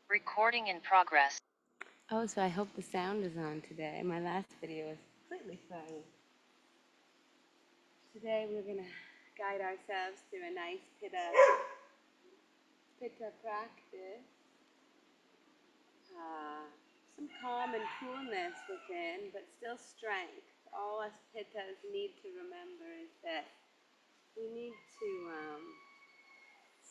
Recording in progress. Oh, so I hope the sound is on today. My last video was completely silent. Today we're going to guide ourselves through a nice pitta practice. Some calm and coolness within, but still strength. All us pittas need to remember is that we need to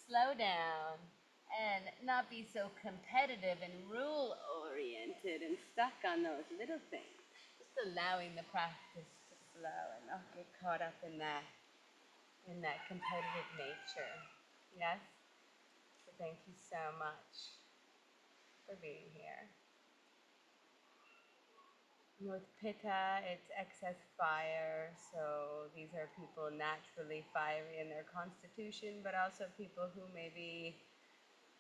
slow down and not be so competitive and rule-oriented and stuck on those little things. Just allowing the practice to flow and not get caught up in that competitive nature. Yes? So thank you so much for being here. With Pitta, it's excess fire, so these are people naturally fiery in their constitution, but also people who maybe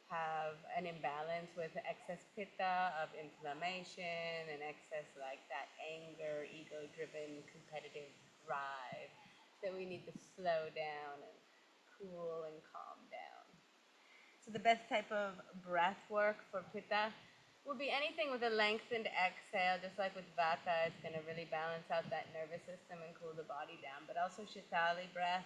have an imbalance with excess Pitta of inflammation and excess like that anger, ego-driven, competitive drive that we need to slow down and cool and calm down. So the best type of breath work for Pitta will be anything with a lengthened exhale, just like with Vata. It's going to really balance out that nervous system and cool the body down. But also Shitali breath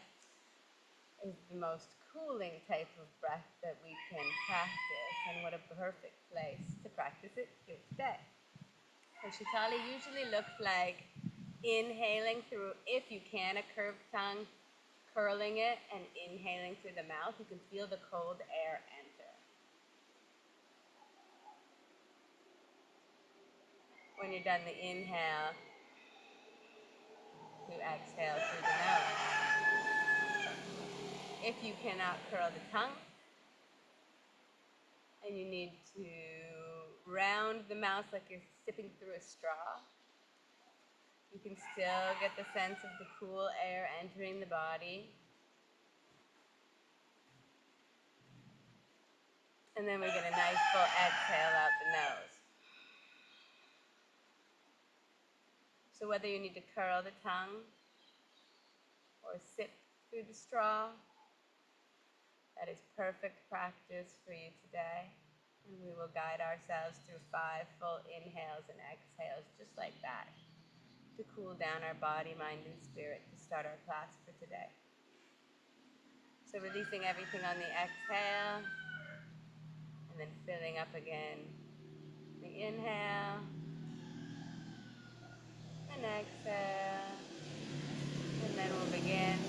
is the most cooling type of breath that we can practice, and what a perfect place to practice it here today. So Shitali usually looks like inhaling through, if you can, a curved tongue, curling it and inhaling through the mouth. You can feel the cold air enter. When you're done the inhale, to exhale through the nose. If you cannot curl the tongue and you need to round the mouth like you're sipping through a straw, you can still get the sense of the cool air entering the body. And then we get a nice full exhale out the nose. So whether you need to curl the tongue or sip through the straw, that is perfect practice for you today. And we will guide ourselves through 5 full inhales and exhales just like that to cool down our body, mind, and spirit to start our class for today. So releasing everything on the exhale and then filling up again. The inhale and exhale. And then we'll begin.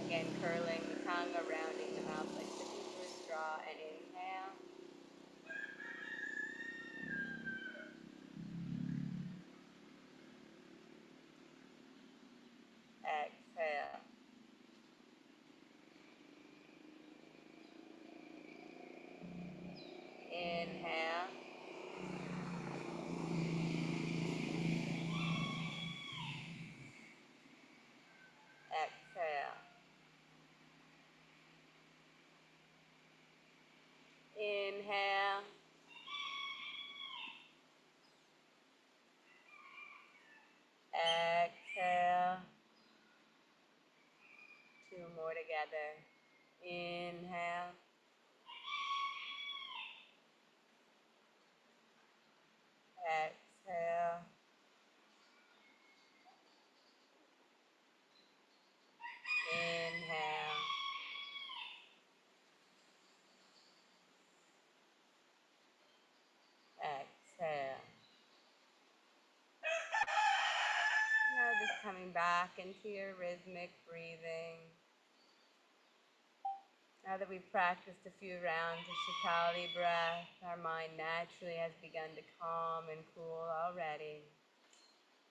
Again, curling the tongue or rounding the mouth like sipping through a straw, and inhale. Exhale. Inhale. Exhale. Inhale. Exhale. 2 more together. Inhale. Exhale. Inhale. Exhale. Now just coming back into your rhythmic breathing. Now that we've practiced a few rounds of Shitali breath, our mind naturally has begun to calm and cool already.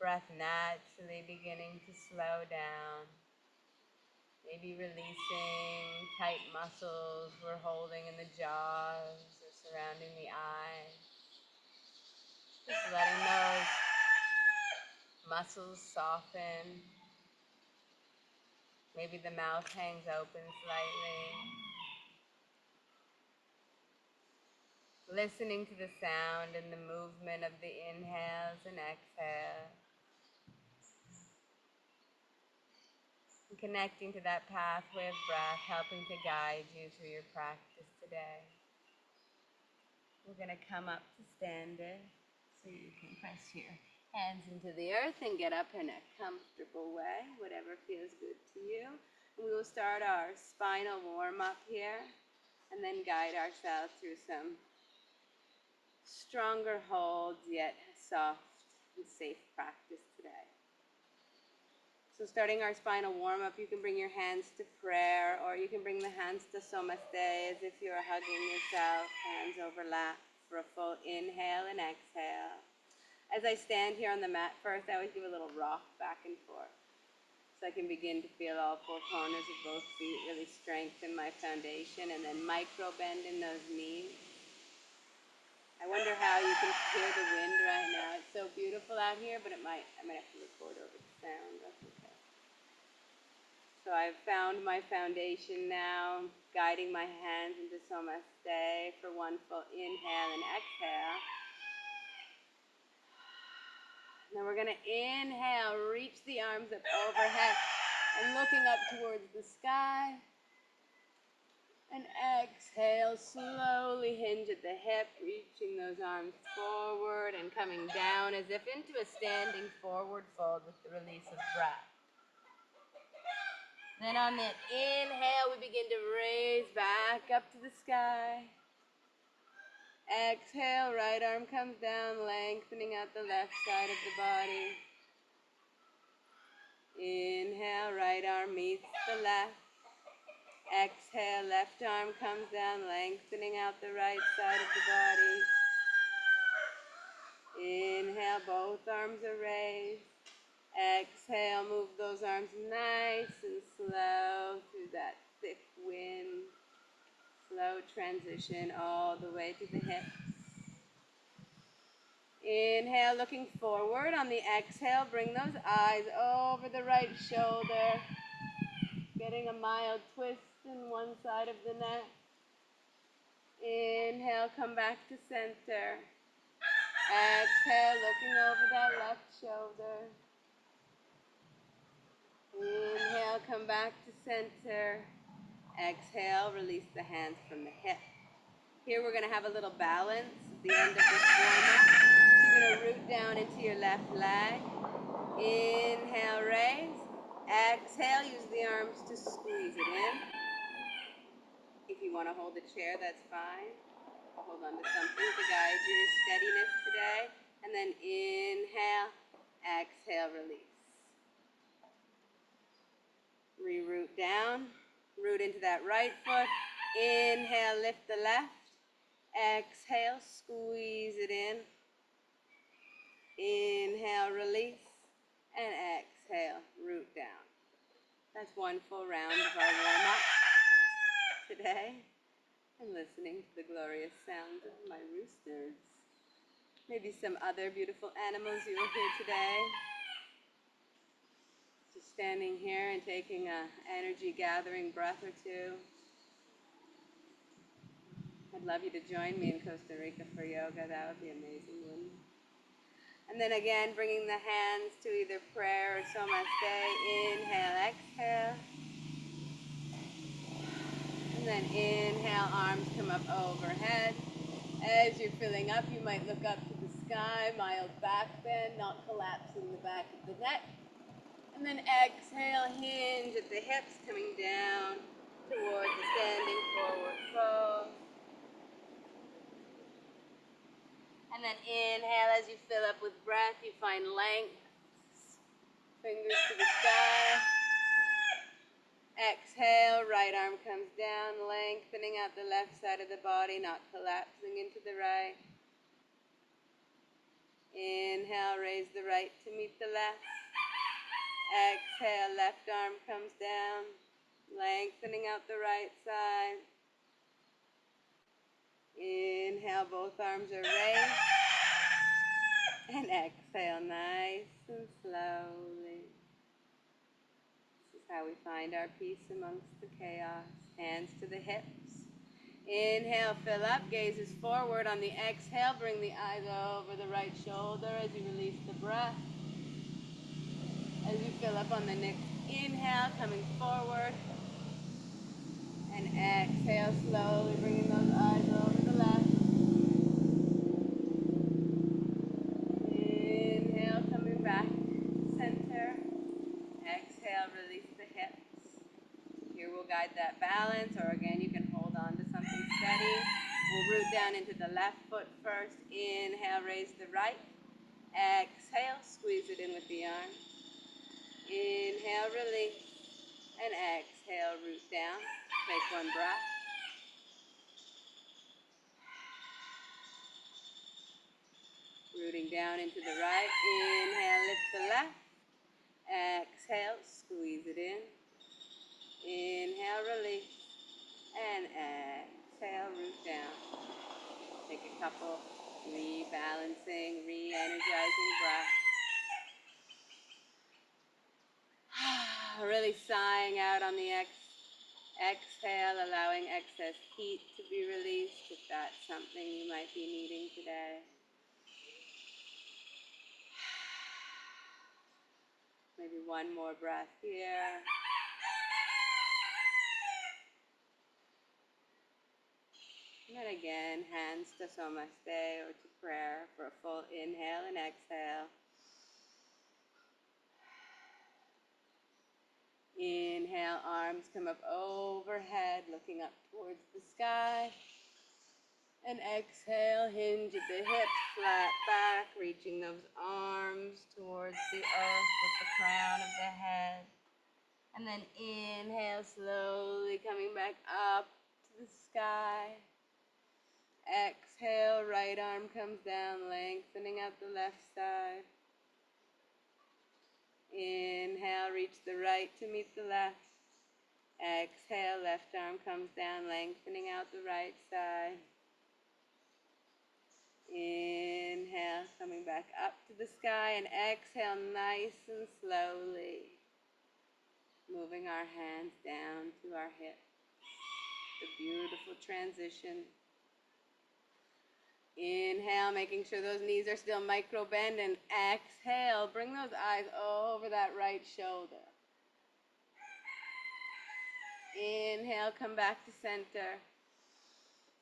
Breath naturally beginning to slow down. Maybe releasing tight muscles we're holding in the jaws or surrounding the eyes. Just letting those muscles soften. Maybe the mouth hangs open slightly. Listening to the sound and the movement of the inhales and exhales. And connecting to that pathway of breath, helping to guide you through your practice today. We're going to come up to standing. So you can press your hands into the earth and get up in a comfortable way, whatever feels good to you. And we will start our spinal warm-up here and then guide ourselves through some stronger holds, yet soft and safe practice today. So starting our spinal warm-up, you can bring your hands to prayer, or you can bring the hands to Somaste as if you're hugging yourself, hands overlap for a full inhale and exhale. As I stand here on the mat first, I always give a little rock back and forth, so I can begin to feel all four corners of both feet, really strengthen my foundation, and then micro bend in those knees. I wonder how you can hear the wind right now. It's so beautiful out here, but I might have to record over the sound. That's okay. So I've found my foundation now, guiding my hands into Somaste for one full inhale and exhale. Then we're going to inhale, reach the arms up overhead and looking up towards the sky. And exhale, slowly hinge at the hip, reaching those arms forward and coming down as if into a standing forward fold with the release of breath. Then on that inhale, we begin to raise back up to the sky. Exhale, right arm comes down, lengthening out the left side of the body. Inhale, right arm meets the left. Exhale, left arm comes down, lengthening out the right side of the body. Inhale, both arms are raised. Exhale, move those arms nice and slow through that thick wind. Slow transition all the way to the hips. Inhale, looking forward. On the exhale, bring those eyes over the right shoulder. Getting a mild twist in one side of the neck. Inhale, come back to center. Exhale, looking over that left shoulder. Inhale, come back to center. Exhale, release the hands from the hip. Here we're going to have a little balance at the end of this warm-up. You're going to root down into your left leg. Inhale, raise. Exhale, use the arms to squeeze it in. If you want to hold a chair, that's fine. Hold on to something to guide your steadiness today. And then inhale, exhale, release. Re-root down. Root into that right foot. Inhale, lift the left. Exhale, squeeze it in. Inhale, release. And exhale, root down. That's one full round of our warm-up today. And listening to the glorious sound of my roosters. Maybe some other beautiful animals you will hear today. Just standing here and taking an energy gathering breath or two. I'd love you to join me in Costa Rica for yoga. That would be amazing, wouldn't it? And then again, bringing the hands to either prayer or Somaste. Inhale, exhale. And then inhale, arms come up overhead. As you're filling up, you might look up to the sky, mild back bend, not collapsing the back of the neck. And then exhale, hinge at the hips, coming down towards the standing forward fold. And then inhale, as you fill up with breath, you find length. Fingers to the sky. Exhale, right arm comes down, lengthening out the left side of the body, not collapsing into the right. Inhale, raise the right to meet the left. Exhale, left arm comes down, lengthening out the right side. Inhale, both arms are raised. And exhale, nice and slowly. This is how we find our peace amongst the chaos. Hands to the hips. Inhale, fill up, gazes forward. On the exhale, bring the eyes over the right shoulder as you release the breath. As you fill up on the next inhale, coming forward. And exhale, slowly bringing those eyes over the left. guide that balance, or again, you can hold on to something steady. We'll root down into the left foot first. Inhale, raise the right. Exhale, squeeze it in with the arm. Inhale, release. And exhale, root down. Take one breath. Rooting down into the right. Inhale, lift the left. Exhale, squeeze it in. Inhale, release. And exhale, root down. Take a couple rebalancing, re-energizing breaths. Really sighing out on the exhale, allowing excess heat to be released if that's something you might be needing today. Maybe one more breath here. And then again, hands to Namaste or to prayer for a full inhale and exhale. Inhale, arms come up overhead, looking up towards the sky. And exhale, hinge at the hips, flat back, reaching those arms towards the earth with the crown of the head. And then inhale, slowly coming back up to the sky. Exhale, right arm comes down, lengthening out the left side. Inhale, reach the right to meet the left. Exhale, left arm comes down, lengthening out the right side. Inhale, coming back up to the sky, and exhale nice and slowly. Moving our hands down to our hips. The beautiful transition. Inhale, making sure those knees are still micro bend, and exhale, bring those eyes over that right shoulder. Inhale, come back to center.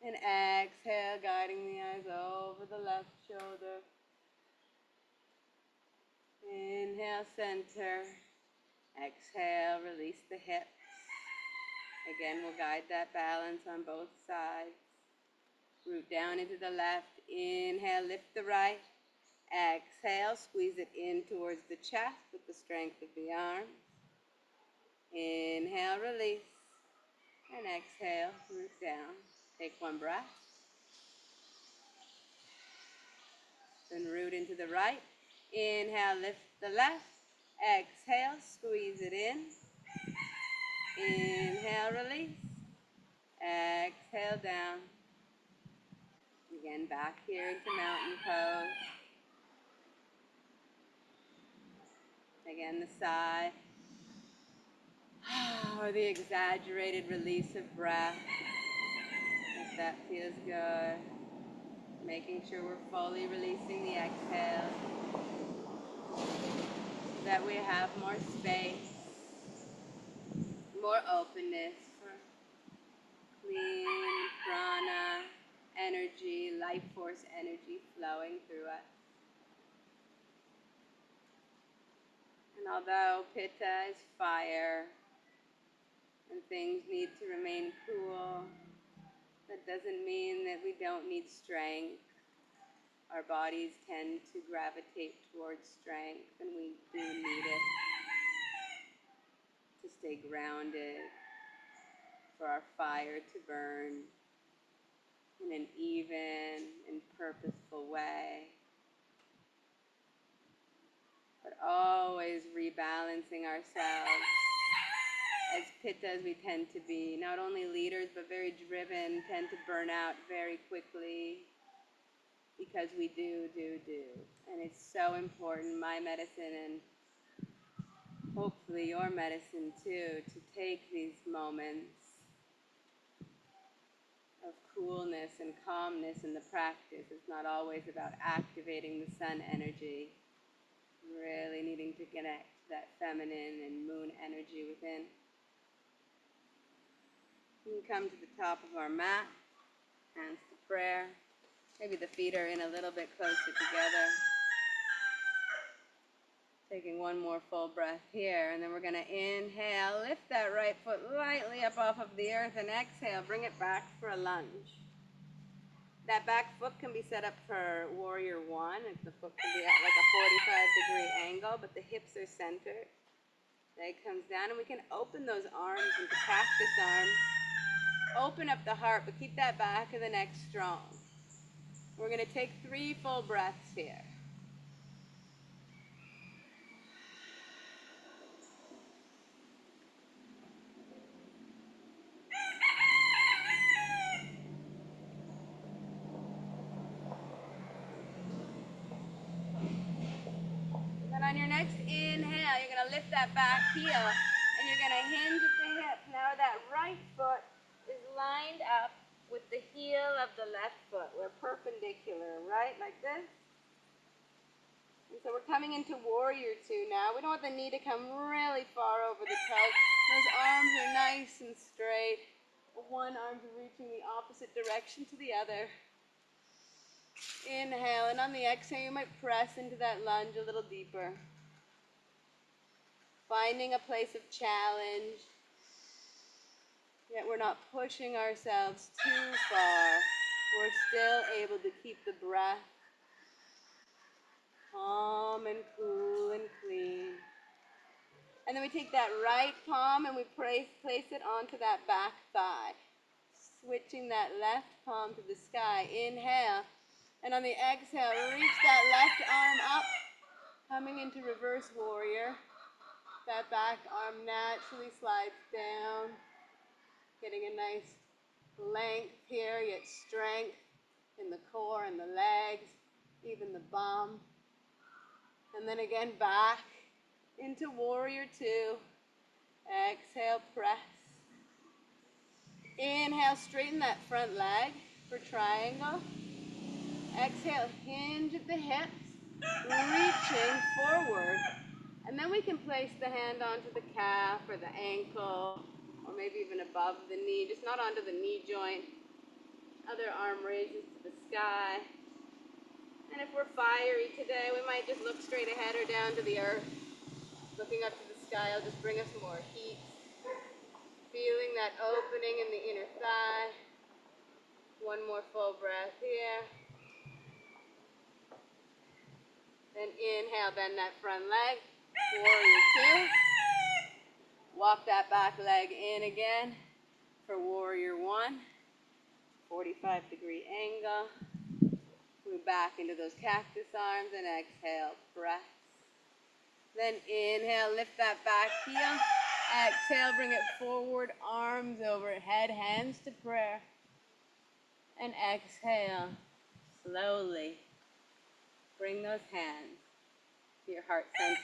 And exhale, guiding the eyes over the left shoulder. Inhale, center. Exhale, release the hips. Again, we'll guide that balance on both sides. Root down into the left. Inhale, lift the right. Exhale, squeeze it in towards the chest with the strength of the arms. Inhale, release. And exhale, root down. Take one breath. Then root into the right. Inhale, lift the left. Exhale, squeeze it in. Inhale, release. Exhale, down. Again, back here into mountain pose. Again, the sigh. Or the exaggerated release of breath. If that feels good. Making sure we're fully releasing the exhale. So that we have more space, more openness for clean prana energy, life force energy flowing through us. And although Pitta is fire and things need to remain cool, that doesn't mean that we don't need strength. Our bodies tend to gravitate towards strength, and we do need it to stay grounded, for our fire to burn in an even and purposeful way. But always rebalancing ourselves. As Pitta as we tend to be, not only leaders but very driven, tend to burn out very quickly because we do. And it's so important, my medicine and hopefully your medicine too, to take these moments of coolness and calmness in the practice. It's not always about activating the sun energy, really needing to connect to that feminine and moon energy within. We can come to the top of our mat, hands to prayer. Maybe the feet are in a little bit closer together. Taking one more full breath here, and then we're going to inhale, lift that right foot lightly up off of the earth, and exhale, bring it back for a lunge. That back foot can be set up for warrior one. The foot can be at like a 45-degree angle, but the hips are centered. Leg comes down, and we can open those arms into cactus arms. Open up the heart, but keep that back of the neck strong. We're going to take 3 full breaths here. Then on your next inhale, you're going to lift that back heel, and you're going to hinge at the hip. Now that right foot is lined up with the heel of the left foot. We're perpendicular, right? Like this. And so we're coming into warrior two now. We don't want the knee to come really far over the toes. Those arms are nice and straight. One arm's reaching the opposite direction to the other. Inhale, and on the exhale, you might press into that lunge a little deeper. Finding a place of challenge, yet we're not pushing ourselves too far. We're still able to keep the breath calm and cool and clean. And then we take that right palm and we place it onto that back thigh. Switching that left palm to the sky. Inhale. And on the exhale, reach that left arm up, coming into reverse warrior. That back arm naturally slides down, getting a nice length here, yet strength in the core and the legs, even the bum. And then again, back into warrior two. Exhale, press. Inhale, straighten that front leg for triangle. Exhale, hinge at the hips, reaching forward. And then we can place the hand onto the calf or the ankle, or maybe even above the knee, just not onto the knee joint. Other arm raises to the sky. And if we're fiery today, we might just look straight ahead or down to the earth. Looking up to the sky will just bring us more heat. Feeling that opening in the inner thigh. One more full breath here. Then inhale, bend that front leg. Warrior two. Walk that back leg in again for warrior one. 45-degree angle. Move back into those cactus arms and exhale, press. Then inhale, lift that back heel. Exhale, bring it forward, arms overhead, hands to prayer. And exhale, slowly bring those hands to your heart center.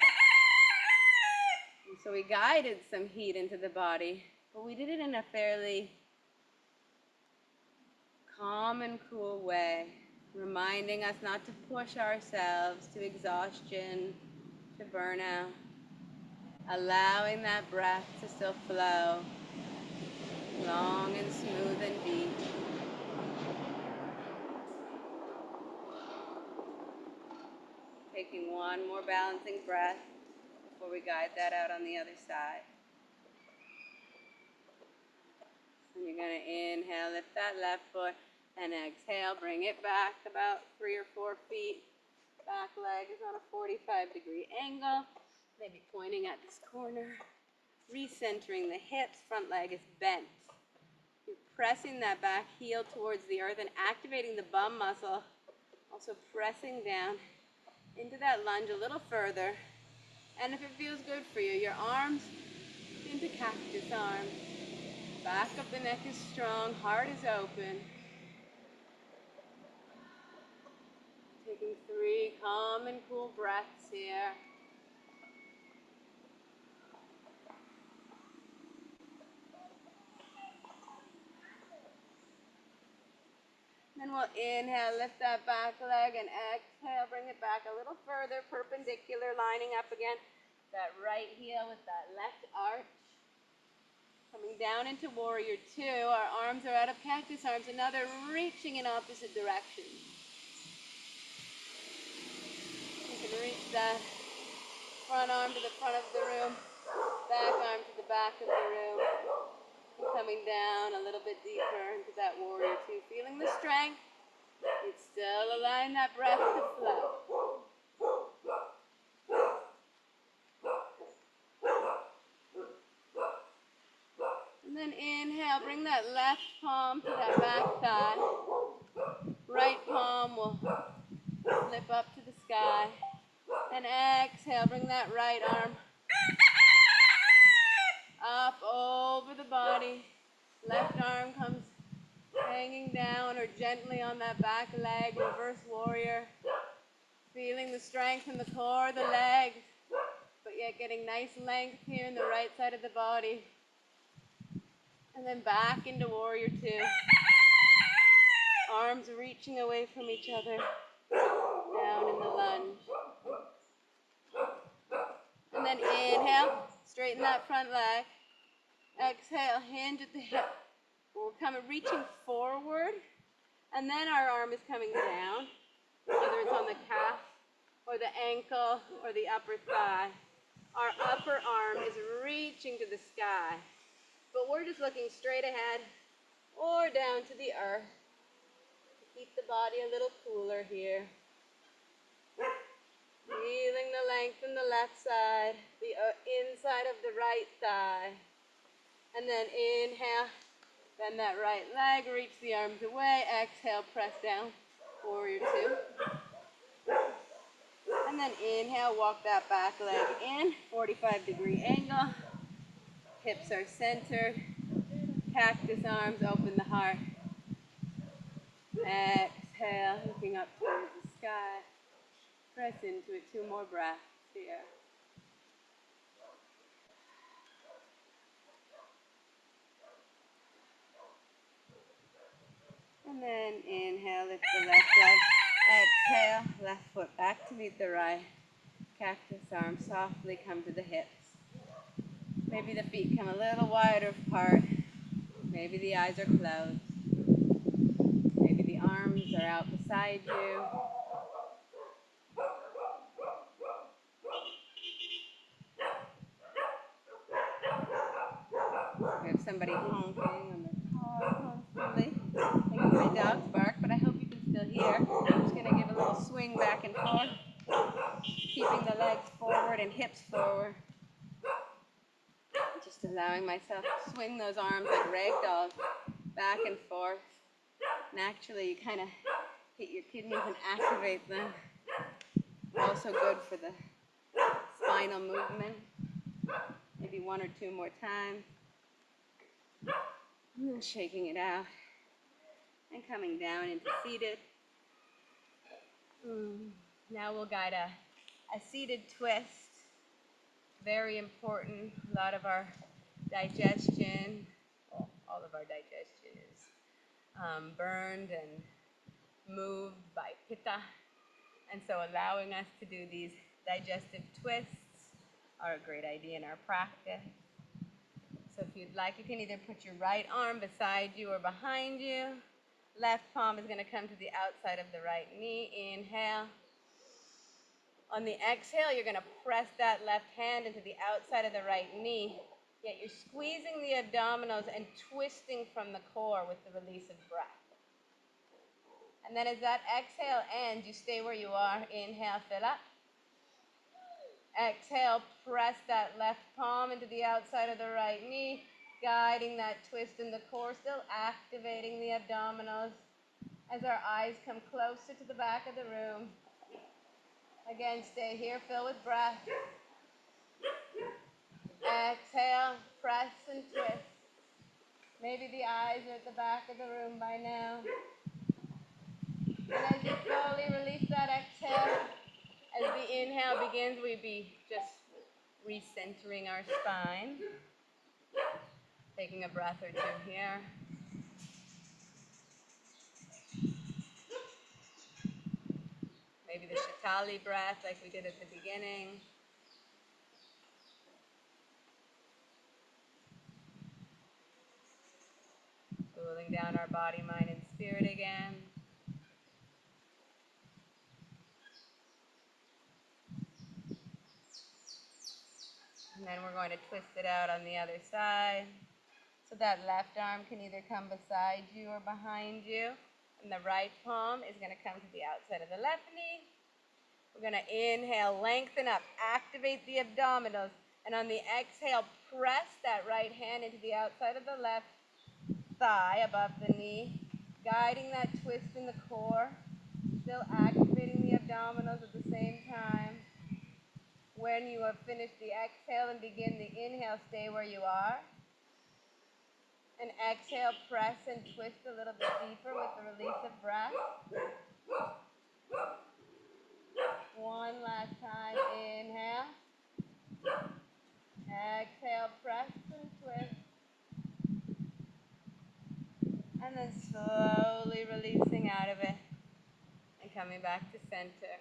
And so we guided some heat into the body, but we did it in a fairly calm and cool way, reminding us not to push ourselves to exhaustion, to burnout, allowing that breath to still flow long and smooth and deep. Taking one more balancing breath before we guide that out on the other side. And you're going to inhale, lift that left foot, and exhale, bring it back about 3 or 4 feet. Back leg is on a 45-degree angle, maybe pointing at this corner. Recentering the hips, front leg is bent. You're pressing that back heel towards the earth and activating the bum muscle. Also pressing down into that lunge a little further. And if it feels good for you, your arms into cactus arms. Back of the neck is strong, heart is open. Taking 3 calm and cool breaths here. Then we'll inhale, lift that back leg, and exhale, bring it back a little further, perpendicular, lining up again. That right heel with that left arch. Coming down into warrior two, our arms are out of cactus arms, another reaching in opposite directions. You can reach that front arm to the front of the room, back arm to the back of the room. And coming down a little bit deeper into that warrior two. Feeling the strength. It's still allowing that breath to flow. And then inhale, bring that left palm to that back thigh. Right palm will flip up to the sky. And exhale, bring that right arm up over the body. Left arm comes hanging down or gently on that back leg, reverse warrior. Feeling the strength in the core of the legs, but yet getting nice length here in the right side of the body. And then back into warrior two. Arms reaching away from each other, down in the lunge. And then inhale, straighten that front leg. Exhale, hinge at the hip. We're reaching forward, and then our arm is coming down, whether it's on the calf or the ankle or the upper thigh. Our upper arm is reaching to the sky, but we're just looking straight ahead or down to the earth to keep the body a little cooler here. Feeling the length in the left side, the inside of the right thigh. And then inhale, bend that right leg, reach the arms away. Exhale, press down, warrior two. And then inhale, walk that back leg in, 45-degree angle. Hips are centered. Cactus arms, open the heart. Exhale, looking up towards the sky. Press into it, 2 more breaths here. And then inhale, lift the left leg. Exhale, left foot back to meet the right. Cactus arms softly come to the hips. Maybe the feet come a little wider apart. Maybe the eyes are closed. Maybe the arms are out beside you. We have somebody honking on the car constantly. I think my dogs bark, but I hope you can still hear. I'm just going to give a little swing back and forth, keeping the legs forward and hips forward. Just allowing myself to swing those arms like rag dolls, back and forth. Naturally, you kind of hit your kidneys and activate them. Also good for the spinal movement. Maybe 1 or 2 more times. And then shaking it out. And coming down into seated. Now we'll guide a seated twist. Very important. A lot of our digestion, well, all of our digestion is burned and moved by Pitta. And so allowing us to do these digestive twists are a great idea in our practice. So if you'd like, you can either put your right arm beside you or behind you. Left palm is going to come to the outside of the right knee. Inhale. On the exhale, you're going to press that left hand into the outside of the right knee. Yet you're squeezing the abdominals and twisting from the core with the release of breath. And then as that exhale ends, you stay where you are. Inhale, fill up. Exhale, press that left palm into the outside of the right knee, guiding that twist in the core, still activating the abdominals as our eyes come closer to the back of the room. Again, stay here, fill with breath. Exhale, press and twist. Maybe the eyes are at the back of the room by now. And as you slowly release that exhale, as the inhale begins, we be just recentering our spine. Taking a breath or 2 here. Maybe the Shitali breath like we did at the beginning. Cooling down our body, mind, and spirit again. then we're going to twist it out on the other side. So that left arm can either come beside you or behind you. And the right palm is going to come to the outside of the left knee. We're going to inhale, lengthen up, activate the abdominals. And on the exhale, press that right hand into the outside of the left thigh above the knee, guiding that twist in the core, still activating the abdominals at the same time. When you have finished the exhale and begin the inhale, stay where you are. And exhale, press and twist a little bit deeper with the release of breath. One last time, inhale. Exhale, press and twist. And then slowly releasing out of it and coming back to center.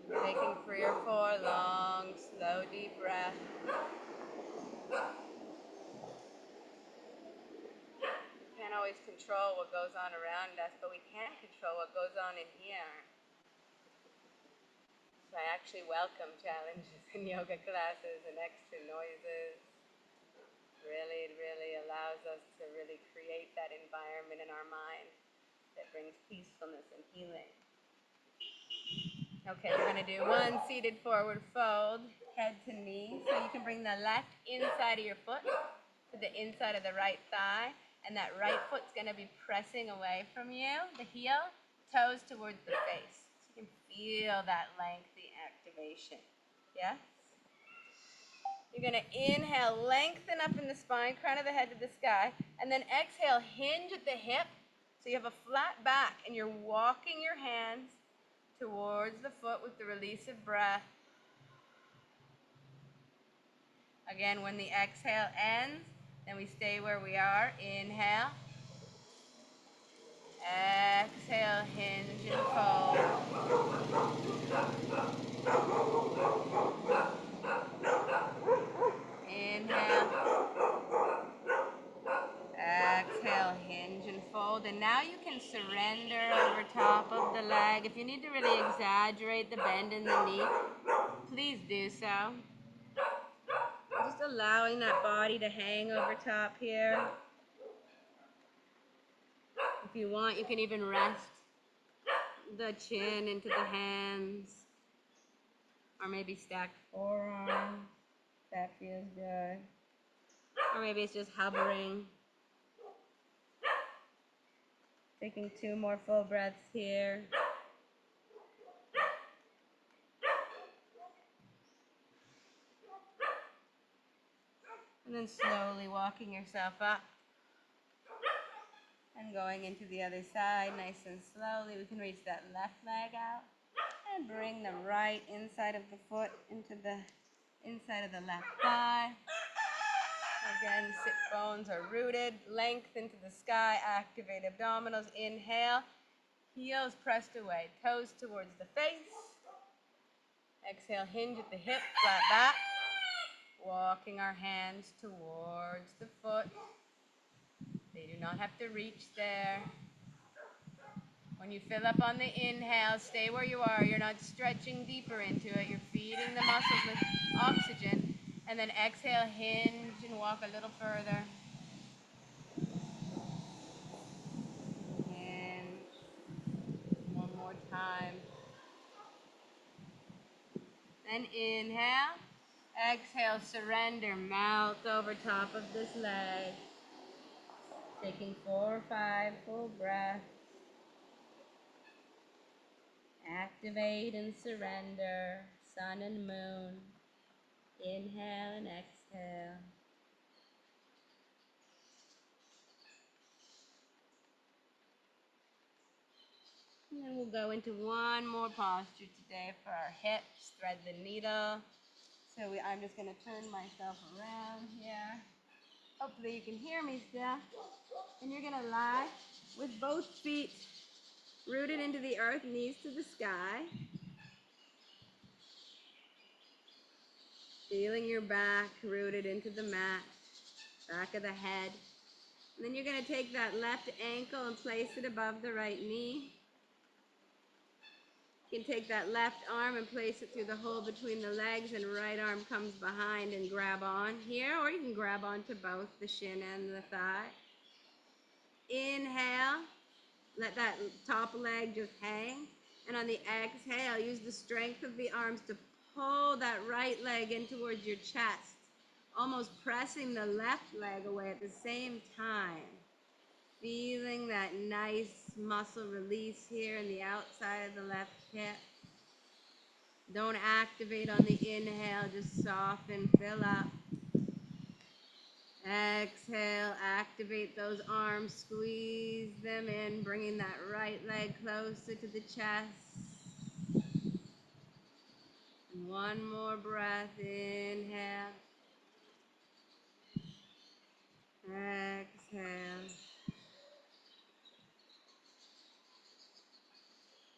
Taking 3 or 4 long, slow, deep breaths. We can't always control what goes on around us, but we can control what goes on in here. So I actually welcome challenges in yoga classes and extra noises. It really allows us to really create that environment in our mind that brings peacefulness and healing. Okay, we're going to do one seated forward fold, head to knee. So you can bring the left inside of your foot to the inside of the right thigh, and that right foot's going to be pressing away from you, the heel, toes towards the face. So you can feel that lengthy activation. Yes? You're going to inhale, lengthen up in the spine, crown of the head to the sky, and then exhale, hinge at the hip, so you have a flat back, and you're walking your hands towards the foot with the release of breath. Again, when the exhale ends, then we stay where we are. Inhale. Exhale, hinge and fold. Inhale. Exhale, hinge and fold. And now you can surrender over top of the leg. If you need to really exaggerate the bend in the knee, please do so. Just allowing that body to hang over top here. If you want, you can even rest the chin into the hands. Or maybe stacked forearms. That feels good. Or maybe it's just hovering. Taking 2 more full breaths here. And then slowly walking yourself up. And going into the other side nice and slowly. We can reach that left leg out. And bring the right inside of the foot into the inside of the left thigh. Again, sit bones are rooted. Length into the sky. Activate abdominals. Inhale. Heels pressed away. Toes towards the face. Exhale, hinge at the hip, flat back. Walking our hands towards the foot. They do not have to reach there. When you fill up on the inhale, stay where you are. You're not stretching deeper into it. You're feeding the muscles with oxygen. And then exhale, hinge and walk a little further. Hinge. One more time. Then inhale. Exhale, surrender. Mouth over top of this leg. Taking 4 or 5 full breaths. Activate and surrender. Sun and moon. Inhale and exhale. And then we'll go into one more posture today for our hips. Thread the needle. So I'm just going to turn myself around here. Hopefully you can hear me still. And you're going to lie with both feet rooted into the earth, knees to the sky. Feeling your back rooted into the mat, back of the head. And then you're going to take that left ankle and place it above the right knee. You can take that left arm and place it through the hole between the legs, and right arm comes behind and grab on here, or you can grab onto both the shin and the thigh. Inhale, let that top leg just hang. And on the exhale, use the strength of the arms to pull that right leg in towards your chest, almost pressing the left leg away at the same time. Feeling that nice muscle release here in the outside of the left hip. Don't activate on the inhale, just soften, fill up. Exhale, activate those arms, squeeze them in, bringing that right leg closer to the chest. One more breath, inhale. Exhale.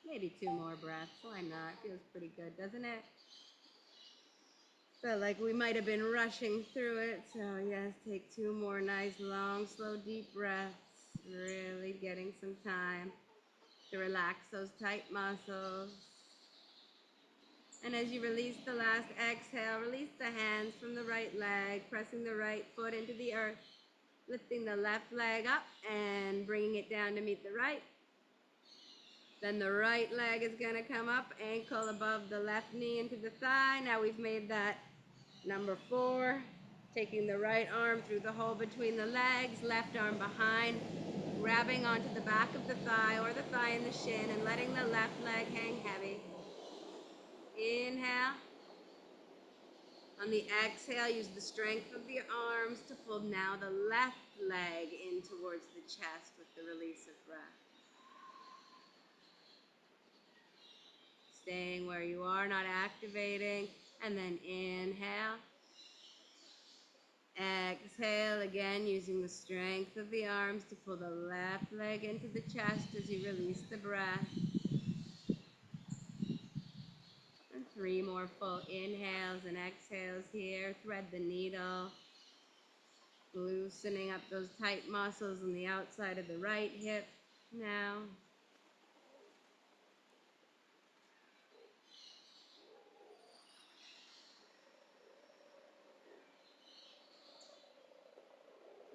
Maybe 2 more breaths, why not? Feels pretty good, doesn't it? Felt like we might have been rushing through it, so yes, take 2 more nice, long, slow, deep breaths. Really getting some time to relax those tight muscles. And as you release the last exhale, release the hands from the right leg, pressing the right foot into the earth, lifting the left leg up and bringing it down to meet the right. Then the right leg is going to come up, ankle above the left knee into the thigh. Now we've made that number 4. Taking the right arm through the hole between the legs, left arm behind, grabbing onto the back of the thigh or the thigh and the shin and letting the left leg hang heavy. Inhale. On the exhale, use the strength of the arms to pull now the left leg in towards the chest with the release of breath. Staying where you are, not activating. And then inhale. Exhale, again using the strength of the arms to pull the left leg into the chest as you release the breath. And 3 more full inhales and exhales here. Thread the needle. Loosening up those tight muscles on the outside of the right hip now.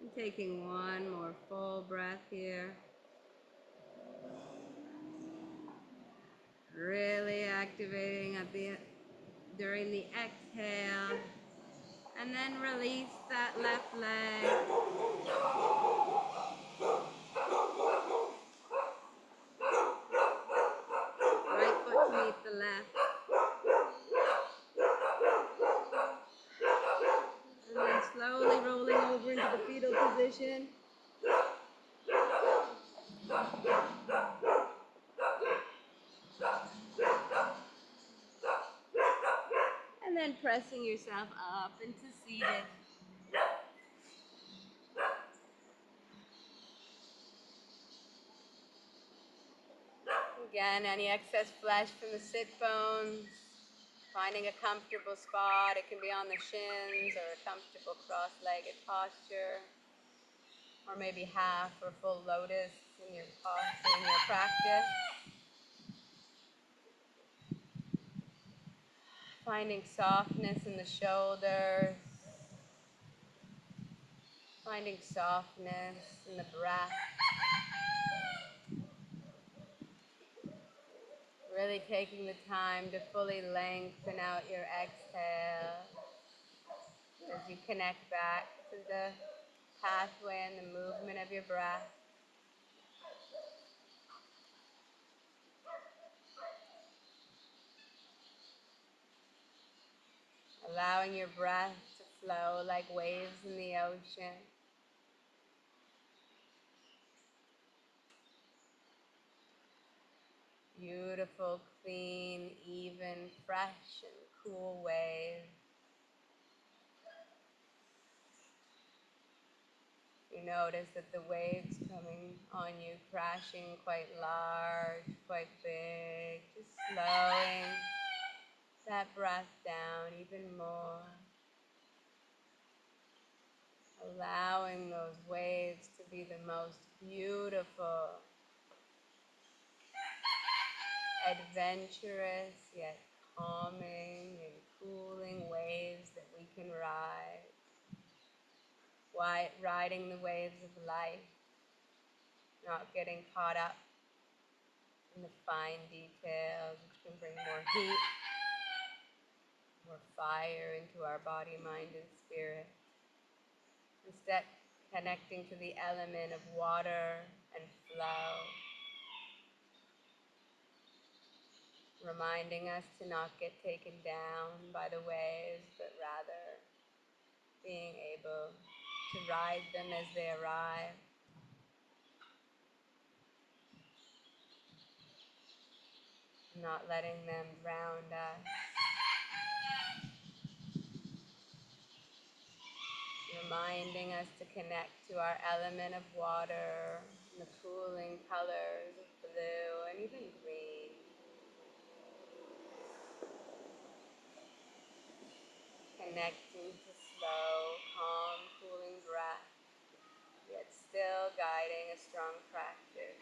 And taking 1 more full breath here. Really activating during the exhale. And then release that left leg. Right foot to meet the left. And then slowly rolling over into the fetal position. And then pressing yourself up into seated. Again, any excess flesh from the sit bones, finding a comfortable spot. It can be on the shins or a comfortable cross-legged posture, or maybe half or full lotus in your posture, in your practice. Finding softness in the shoulders, finding softness in the breath. Really taking the time to fully lengthen out your exhale as you connect back to the pathway and the movement of your breath. Allowing your breath to flow like waves in the ocean. Beautiful, clean, even, fresh, and cool waves. You notice that the waves coming on you, crashing quite large, quite big, just slowing that breath down even more. Allowing those waves to be the most beautiful adventurous yet calming and cooling waves that we can ride, riding the waves of life, not getting caught up in the fine details, which can bring more heat, more fire into our body, mind, and spirit. Instead, connecting to the element of water and flow, reminding us to not get taken down by the waves, but rather being able to ride them as they arrive. Not letting them drown us. Reminding us to connect to our element of water, and the cooling colors of blue and even green. Connecting to slow, calm, cooling breath, yet still guiding a strong practice.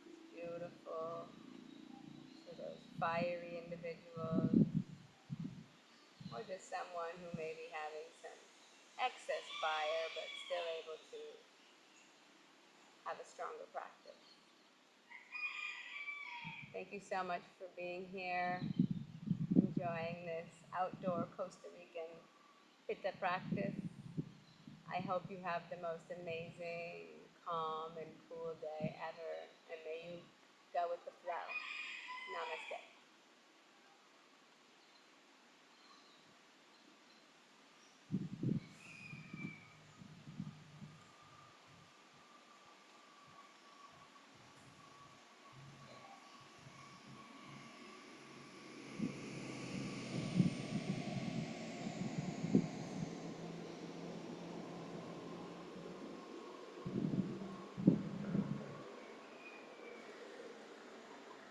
It's beautiful for those fiery individuals, or just someone who may be having some excess fire but still able to have a stronger practice. Thank you so much for being here, enjoying this outdoor Costa Rican Pitta practice. I hope you have the most amazing, calm, and cool day ever, and may you go with the flow. Namaste.